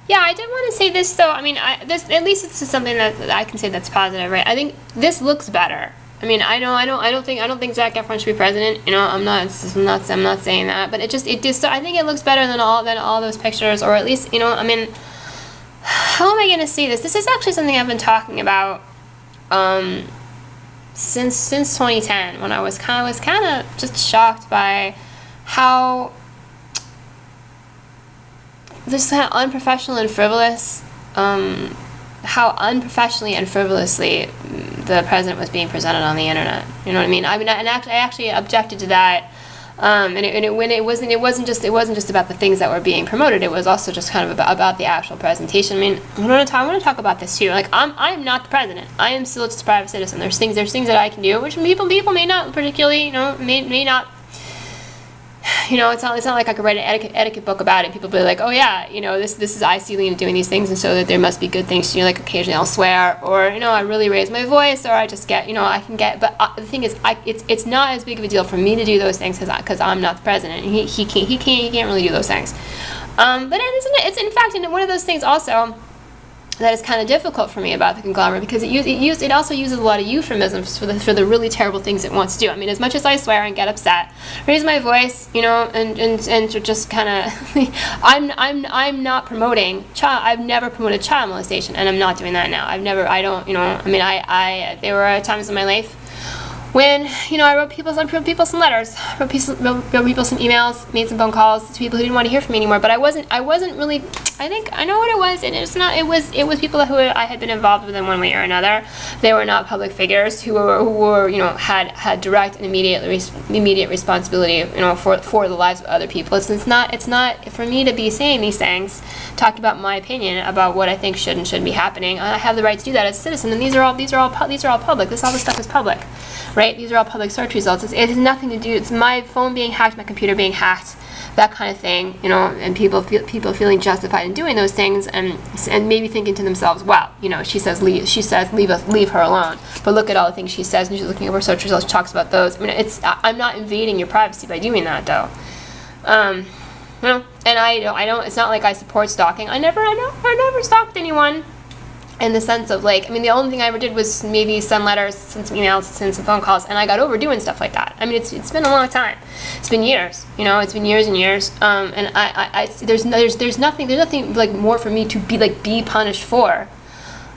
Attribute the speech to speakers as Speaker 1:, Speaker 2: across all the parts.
Speaker 1: Yeah, I did want to say this though. I mean, this at least this is something that I can say that's positive, right? I think this looks better. I mean, I don't think Zac Efron should be president. You know, I'm not saying that, but it just I think it looks better than all those pictures, or at least, you know, I mean, how am I going to say this? This is actually something I've been talking about since 2010, when I was kind of just shocked by how this kind of unprofessional and frivolous, how unprofessionally and frivolously the president was being presented on the internet. You know what I mean? I actually objected to that. It wasn't just about the things that were being promoted. It was also just kind of about the actual presentation. I mean, I want to talk about this too. Like, I'm not the president. I am still just a private citizen. There's things that I can do, which people may not particularly, you know, may not. You know, it's not like I could write an etiquette book about it. People be like, oh yeah, you know, this is I see Lena doing these things, and so that there must be good things to do. Like occasionally I'll swear, or you know, I really raise my voice, or I just get, you know, I can get. But the thing is, it's not as big of a deal for me to do those things because I'm not the president. He can't really do those things. But it's in fact one of those things also that is kind of difficult for me about the conglomerate, because it also uses a lot of euphemisms for the really terrible things it wants to do. I mean, as much as I swear and get upset, raise my voice, you know, and just kind of, I'm not promoting I've never promoted child molestation, and I'm not doing that now. I don't, you know, I mean, there were times in my life when, you know, I wrote people some letters, wrote people some emails, made some phone calls to people who didn't want to hear from me anymore. But I wasn't really. I think I know what it was, and it's not. It was people who I had been involved with in one way or another. They were not public figures who were you know, had direct and immediate responsibility, you know, for the lives of other people. It's not for me to be saying these things, talking about my opinion about what I think should and shouldn't be happening. I have the right to do that as a citizen, and these are all public. All this stuff is public. Right? These are all public search results. It has nothing to do. It's my phone being hacked, my computer being hacked, that kind of thing. You know, and people feeling justified in doing those things, and maybe thinking to themselves, "Wow, you know, she says leave her alone." But look at all the things she says, and she's looking over search results. She talks about those. I mean, I'm not invading your privacy by doing that, though. You know, and I don't. It's not like I support stalking. I never stalked anyone. In the sense of, like, I mean, the only thing I ever did was maybe send letters, send some emails, send some phone calls, and I got over doing stuff like that. I mean, it's been a long time. It's been years, you know. It's been years and years. And there's nothing like more for me to be punished for.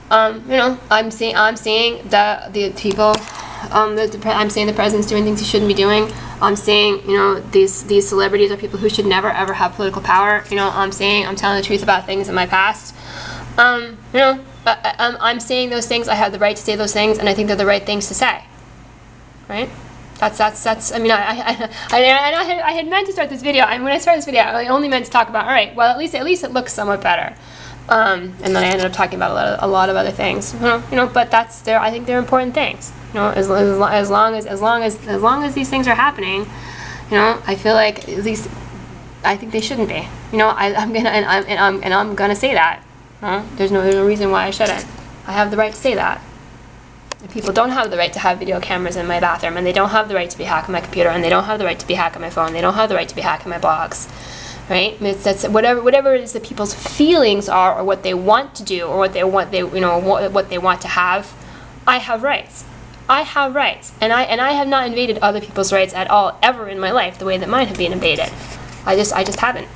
Speaker 1: You know, I'm seeing the people. I'm saying the president's doing things he shouldn't be doing. I'm saying, you know, these celebrities are people who should never ever have political power. You know, I'm telling the truth about things in my past. You know. I'm saying those things. I have the right to say those things, and I think they're the right things to say. Right? That's. I mean, I had meant to start this video, and when I started this video, I only meant to talk about, all right, well, at least it looks somewhat better. And then I ended up talking about a lot of other things. You know, but I think they're important things. You know, as long as these things are happening, you know, I feel like at least I think they shouldn't be. You know, I'm gonna say that. There's no reason why I shouldn't. I have the right to say that. People don't have the right to have video cameras in my bathroom, and they don't have the right to be hacking my computer, and they don't have the right to be hacking my phone. They don't have the right to be hacking my blogs, right? That's whatever it is that people's feelings are, or what they want to do, or what they want to have. I have rights. I have rights, and I have not invaded other people's rights at all ever in my life the way that mine have been invaded. I just haven't.